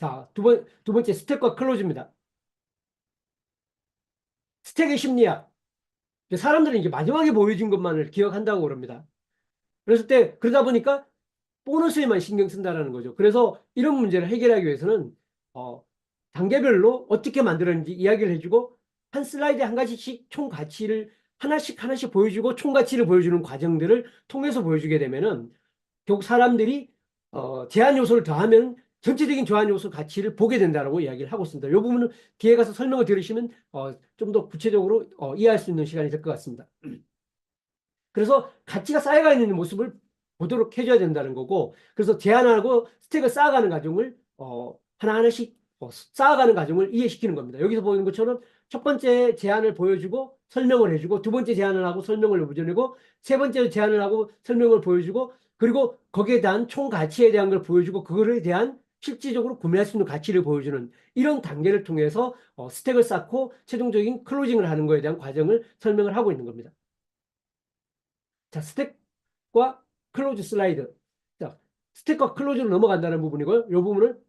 자, 두 번째 스택과 클로즈입니다. 스택의 심리학. 사람들은 이제 마지막에 보여준 것만을 기억한다고 그럽니다. 그러다 보니까 보너스에만 신경 쓴다는 거죠. 그래서 이런 문제를 해결하기 위해서는, 어, 단계별로 어떻게 만들었는지 이야기를 해주고, 한 슬라이드에 한 가지씩 총 가치를 하나씩 보여주고, 총 가치를 보여주는 과정들을 통해서 보여주게 되면은, 결국 사람들이, 제한 요소를 더하면 전체적인 제한 요소 가치를 보게 된다고 이야기를 하고 있습니다. 이 부분은 뒤에 가서 설명을 들으시면, 좀 더 구체적으로, 이해할 수 있는 시간이 될 것 같습니다. 그래서 가치가 쌓여가 있는 모습을 보도록 해줘야 된다는 거고, 그래서 제한하고 스택을 쌓아가는 과정을, 하나하나씩 쌓아가는 과정을 이해시키는 겁니다. 여기서 보이는 것처럼 첫 번째 제한을 보여주고 설명을 해주고, 두 번째 제한을 하고 설명을 보여주고, 세 번째 제한을 하고 설명을 보여주고, 그리고 거기에 대한 총 가치에 대한 걸 보여주고, 그거에 대한 실질적으로 구매할 수 있는 가치를 보여주는 이런 단계를 통해서 스택을 쌓고 최종적인 클로징을 하는 것에 대한 과정을 설명을 하고 있는 겁니다. 자, 스택과 클로즈 슬라이드. 자, 스택과 클로즈로 넘어간다는 부분이고요. 이 부분을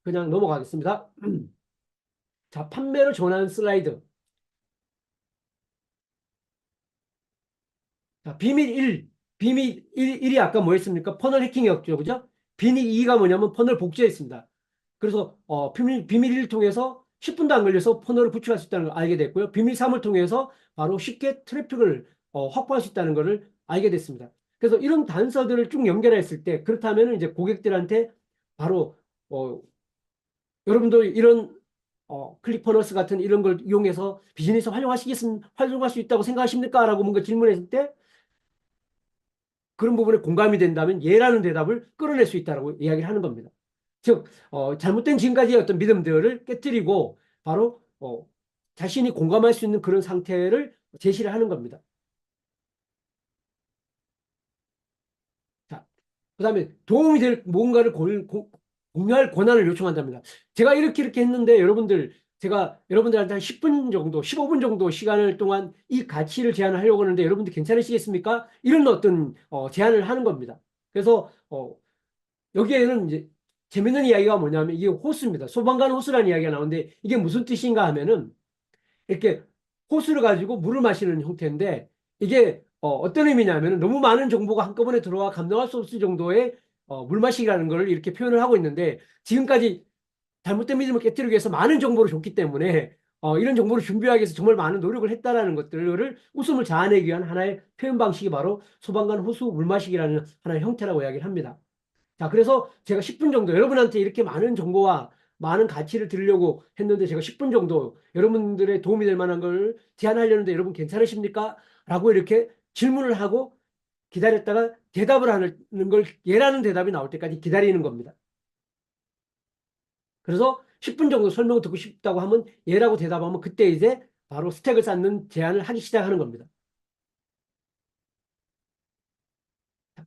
그냥 넘어가겠습니다. 자, 판매를 전하는 슬라이드. 자, 비밀 1. 비밀 1이 아까 뭐였습니까? 퍼널 해킹이었죠. 그죠? 비밀 2가 뭐냐면 퍼널 복제했습니다. 그래서 비밀 1을 통해서 10분도 안 걸려서 퍼널을 구축할 수 있다는 걸 알게 됐고요. 비밀 3을 통해서 바로 쉽게 트래픽을 확보할 수 있다는 것을 알게 됐습니다. 그래서 이런 단서들을 쭉 연결했을 때, 그렇다면 이제 고객들한테 바로 여러분도 이런 클릭퍼너스 같은 이런 걸 이용해서 비즈니스 활용할 수 있다고 생각하십니까? 라고 뭔가 질문했을 때 그런 부분에 공감이 된다면 예라는 대답을 끌어낼 수 있다고 이야기를 하는 겁니다. 즉, 잘못된 지금까지의 어떤 믿음들을 깨뜨리고 바로 자신이 공감할 수 있는 그런 상태를 제시를 하는 겁니다. 자, 그 다음에 도움이 될 뭔가를 공유할 권한을 요청한답니다. 제가 이렇게 했는데 제가 여러분들한테 한 10분 정도, 15분 정도 시간을 동안 이 가치를 제안하려고 하는데 여러분들 괜찮으시겠습니까? 이런 어떤 제안을 하는 겁니다. 그래서 여기에는 이제 재밌는 이야기가 뭐냐면 이게 호수입니다. 소방관 호수라는 이야기가 나오는데 이게 무슨 뜻인가 하면은 이렇게 호수를 가지고 물을 마시는 형태인데 이게 떤 의미냐면 너무 많은 정보가 한꺼번에 들어와 감당할 수 없을 정도의 물 마시기라는 걸 이렇게 표현을 하고 있는데 지금까지 잘못된 믿음을 깨뜨리기 위해서 많은 정보를 줬기 때문에 이런 정보를 준비하기 위해서 정말 많은 노력을 했다라는 것들을 웃음을 자아내기 위한 하나의 표현 방식이 바로 소방관 호수 물 마시기라는 하나의 형태라고 이야기를 합니다. 자, 그래서 제가 10분 정도 여러분한테 이렇게 많은 정보와 많은 가치를 드리려고 했는데 제가 10분 정도 여러분들의 도움이 될 만한 걸 제안하려는데 여러분 괜찮으십니까? 라고 이렇게 질문을 하고 기다렸다가 대답을 하는 걸 예라는 대답이 나올 때까지 기다리는 겁니다. 그래서 10분 정도 설명을 듣고 싶다고 하면 예라고 대답하면 그때 이제 바로 스택을 쌓는 제안을 하기 시작하는 겁니다.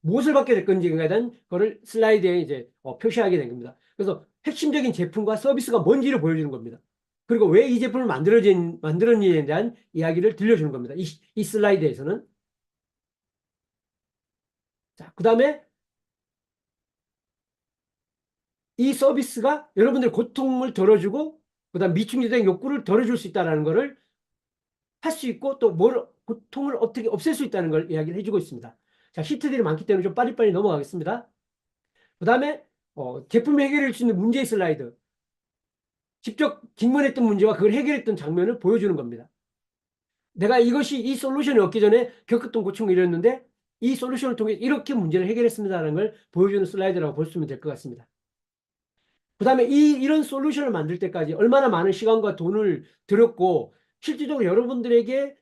무엇을 받게 될 건지에 대한 거를 슬라이드에 이제 표시하게 된 겁니다. 그래서 핵심적인 제품과 서비스가 뭔지를 보여주는 겁니다. 그리고 왜 이 제품을 만들었는지에 대한 이야기를 들려주는 겁니다. 이 슬라이드에서는. 자, 그 다음에 이 서비스가 여러분들 고통을 덜어주고, 그 다음 미충족된 욕구를 덜어줄 수 있다는 것을 할 수 있고, 또 고통을 어떻게 없앨 수 있다는 걸 이야기를 해주고 있습니다. 자, 시트들이 많기 때문에 좀 빨리빨리 넘어가겠습니다. 그 다음에 제품 해결할 수 있는 문제의 슬라이드. 직접 직면했던 문제와 그걸 해결했던 장면을 보여주는 겁니다. 내가 이 솔루션이 없기 전에 겪었던 고충이 이랬는데 이 솔루션을 통해 이렇게 문제를 해결했습니다라는 걸 보여주는 슬라이드라고 볼 수 있으면 될 것 같습니다. 그 다음에 이런 솔루션을 만들 때까지 얼마나 많은 시간과 돈을 들였고 실질적으로 여러분들에게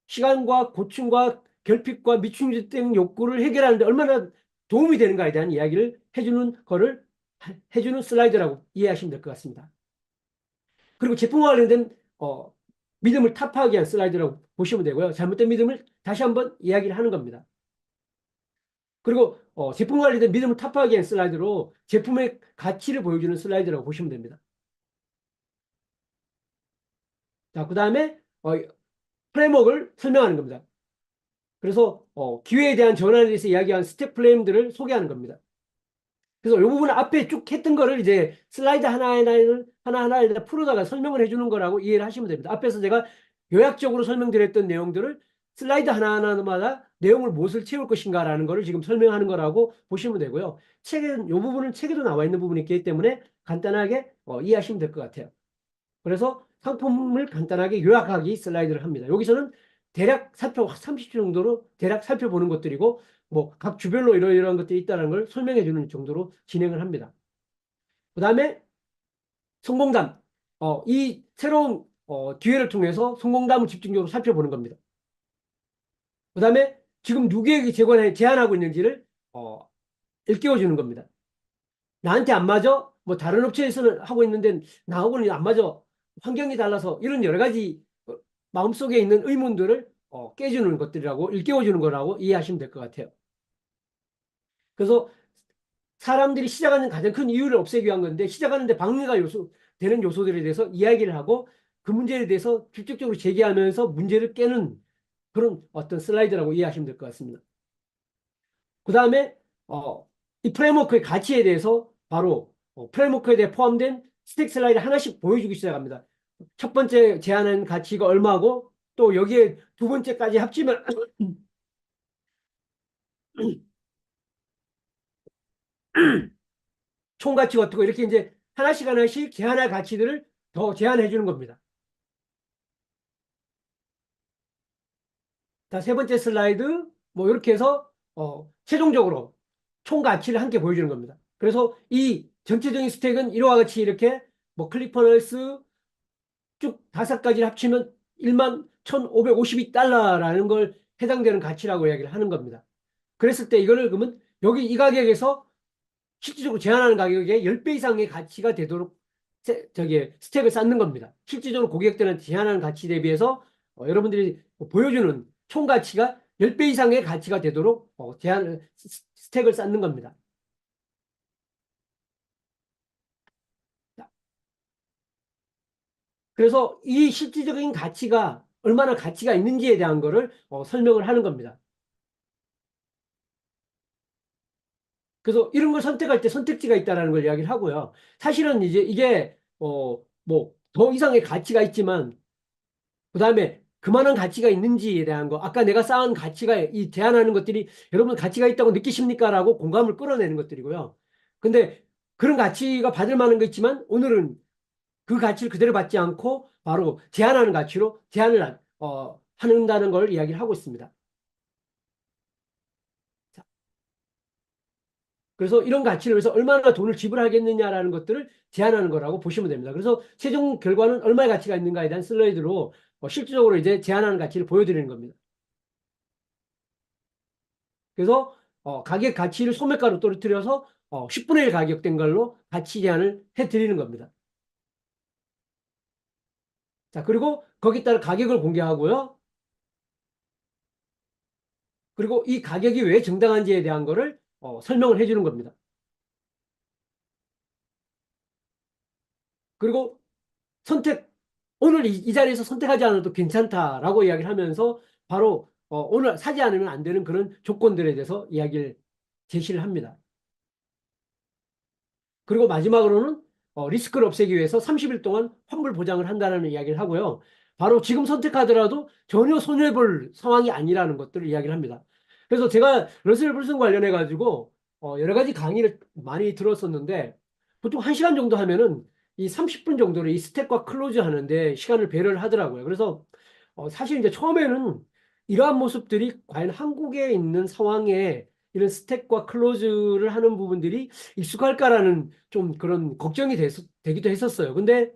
시간과 고충과 결핍과 미충족된 욕구를 해결하는데 얼마나 도움이 되는가에 대한 이야기를 해주는 슬라이드라고 이해하시면 될 것 같습니다. 그리고 제품과 관련된 믿음을 타파하기 위한 슬라이드라고 보시면 되고요. 잘못된 믿음을 다시 한번 이야기를 하는 겁니다. 그리고 제품 관련된 믿음을 타파하기 위한 슬라이드로 제품의 가치를 보여주는 슬라이드라고 보시면 됩니다. 자, 그 다음에 프레임워크를 설명하는 겁니다. 그래서 기회에 대한 전환에 대해서 이야기한 스텝 프레임들을 소개하는 겁니다. 그래서 이 부분은 앞에 쭉 했던 거를 이제 슬라이드 하나하나를 풀어다가 설명을 해주는 거라고 이해를 하시면 됩니다. 앞에서 제가 요약적으로 설명드렸던 내용들을 슬라이드 하나하나마다 내용을 무엇을 채울 것인가라는 거를 지금 설명하는 거라고 보시면 되고요. 이 부분은 책에도 나와 있는 부분이 있기 때문에 간단하게 이해하시면 될 것 같아요. 그래서 상품을 간단하게 요약하기 슬라이드를 합니다. 여기서는 대략 30초 정도로 대략 살펴보는 것들이고 뭐 각 주별로 이러이러한 것들이 있다는 걸 설명해 주는 정도로 진행을 합니다. 그 다음에 성공담. 이 새로운 기회를 통해서 성공담을 집중적으로 살펴보는 겁니다. 그 다음에 지금 누구에게 제안하고 있는지를 일깨워 주는 겁니다. 나한테 안 맞아? 뭐 다른 업체에서는 하고 있는데 나하고는 안 맞아. 환경이 달라서 이런 여러 가지 마음속에 있는 의문들을 깨주는 것들이라고 일깨워주는 거라고 이해하시면 될 것 같아요. 그래서 사람들이 시작하는 가장 큰 이유를 없애기 위한 건데 시작하는데 방해가 되는 요소들에 대해서 이야기를 하고 그 문제에 대해서 직접적으로 제기하면서 문제를 깨는 그런 어떤 슬라이드라고 이해하시면 될 것 같습니다. 그 다음에 이 프레임워크의 가치에 대해서 바로 프레임워크에 대해 포함된 스택 슬라이드 하나씩 보여주기 시작합니다. 첫 번째 제안한 가치가 얼마고 또 여기에 두 번째까지 합치면 총 가치가 어떻고 이렇게 이제 하나씩 하나씩 제안할 가치들을 더 제안해 주는 겁니다. 자, 세 번째 슬라이드 뭐 이렇게 해서 최종적으로 총 가치를 함께 보여주는 겁니다. 그래서 이 전체적인 스택은 이와 같이 이렇게 뭐 클릭퍼널스 쭉 다섯 가지를 합치면 1만 1,552달러라는 걸 해당되는 가치라고 이야기를 하는 겁니다. 그랬을 때 이거를 그러면 여기 이 가격에서 실질적으로 제한하는 가격의 10배 이상의 가치가 되도록 스택을 쌓는 겁니다. 실질적으로 고객들한테 제한하는 가치 대비해서 여러분들이 보여주는 총 가치가 10배 이상의 가치가 되도록 스택을 쌓는 겁니다. 그래서 이 실질적인 가치가 얼마나 가치가 있는지에 대한 거를 설명을 하는 겁니다. 그래서 이런 걸 선택할 때 선택지가 있다는 걸 이야기를 하고요. 사실은 이제 이게 뭐 더 이상의 가치가 있지만 그다음에 그만한 가치가 있는지에 대한 거 아까 내가 쌓은 가치가 이 제안하는 것들이 여러분 가치가 있다고 느끼십니까? 라고 공감을 끌어내는 것들이고요. 근데 그런 가치가 받을 만한 거 있지만 오늘은 그 가치를 그대로 받지 않고 바로 제한하는 가치로 제한을 한다는 걸 이야기를 하고 있습니다. 그래서 이런 가치를 위해서 얼마나 돈을 지불하겠느냐라는 것들을 제한하는 거라고 보시면 됩니다. 그래서 최종 결과는 얼마의 가치가 있는가에 대한 슬라이드로 실질적으로 이제 제한하는 가치를 보여드리는 겁니다. 그래서 가격 가치를 소매가로 떨어뜨려서 10분의 1 가격된 걸로 가치 제한을 해드리는 겁니다. 자, 그리고 거기에 따라 가격을 공개하고요. 그리고 이 가격이 왜 정당한지에 대한 거를 설명을 해주는 겁니다. 그리고 오늘 이 자리에서 선택하지 않아도 괜찮다라고 이야기를 하면서 바로 오늘 사지 않으면 안 되는 그런 조건들에 대해서 이야기를 제시를 합니다. 그리고 마지막으로는 리스크를 없애기 위해서 30일 동안 환불 보장을 한다는 이야기를 하고요. 바로 지금 선택하더라도 전혀 손해볼 상황이 아니라는 것들을 이야기를 합니다. 그래서 제가 러셀 블슨 관련해 가지고 여러 가지 강의를 많이 들었었는데 보통 1시간 정도 하면은 이 30분 정도를 이 스택과 클로즈 하는데 시간을 배려를 하더라고요. 그래서 사실 이제 처음에는 이러한 모습들이 과연 한국에 있는 상황에 이런 스택과 클로즈를 하는 부분들이 익숙할까라는 좀 그런 걱정이 되기도 했었어요. 근데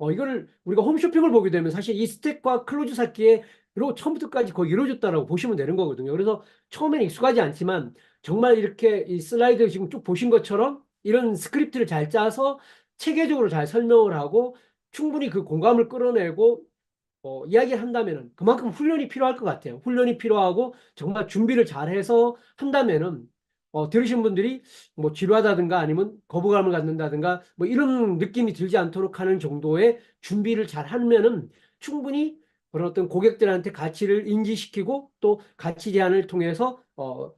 이거를 우리가 홈쇼핑을 보게 되면 사실 이 스택과 클로즈 쌓기로 처음부터까지 거의 이루어졌다라고 보시면 되는 거거든요. 그래서 처음에는 익숙하지 않지만 정말 이렇게 이 슬라이드 지금 쭉 보신 것처럼 이런 스크립트를 잘 짜서 체계적으로 잘 설명을 하고 충분히 그 공감을 끌어내고 이야기를 한다면은 그만큼 훈련이 필요할 것 같아요. 훈련이 필요하고 정말 준비를 잘해서 한다면은 들으신 분들이 뭐 지루하다든가 아니면 거부감을 갖는다든가 뭐 이런 느낌이 들지 않도록 하는 정도의 준비를 잘 하면은 충분히 그런 어떤 고객들한테 가치를 인지시키고 또 가치 제안을 통해서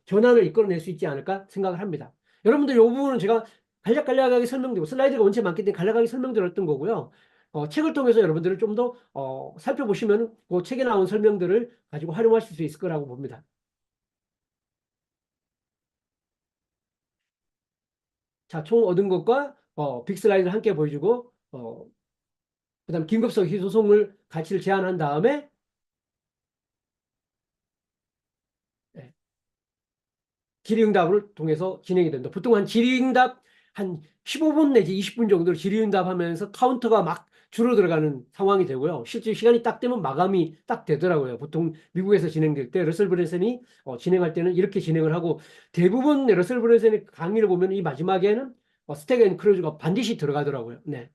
전환을 이끌어낼 수 있지 않을까 생각을 합니다. 여러분들 이 부분은 제가 간략간략하게 설명드리고 슬라이드가 원체 많기 때문에 간략하게 설명드렸던 거고요. 책을 통해서 여러분들을 좀 더 살펴보시면 그 책에 나온 설명들을 가지고 활용하실 수 있을 거라고 봅니다. 자, 총 얻은 것과 빅슬라이드를 함께 보여주고 그다음 긴급성 희소성을 가치를 제한한 다음에 예, 질의응답을 통해서 진행이 된다. 보통 한 질의응답 한 15분 내지 20분 정도를 질의응답 하면서 카운터가 막 줄어 들어가는 상황이 되고요. 실제 시간이 딱 되면 마감이 딱 되더라고요. 보통 미국에서 진행될 때 러셀 브랜슨이 진행할 때는 이렇게 진행을 하고 대부분 러셀 브랜슨의 강의를 보면 이 마지막에는 스택 앤 크로즈가 반드시 들어가더라고요. 네.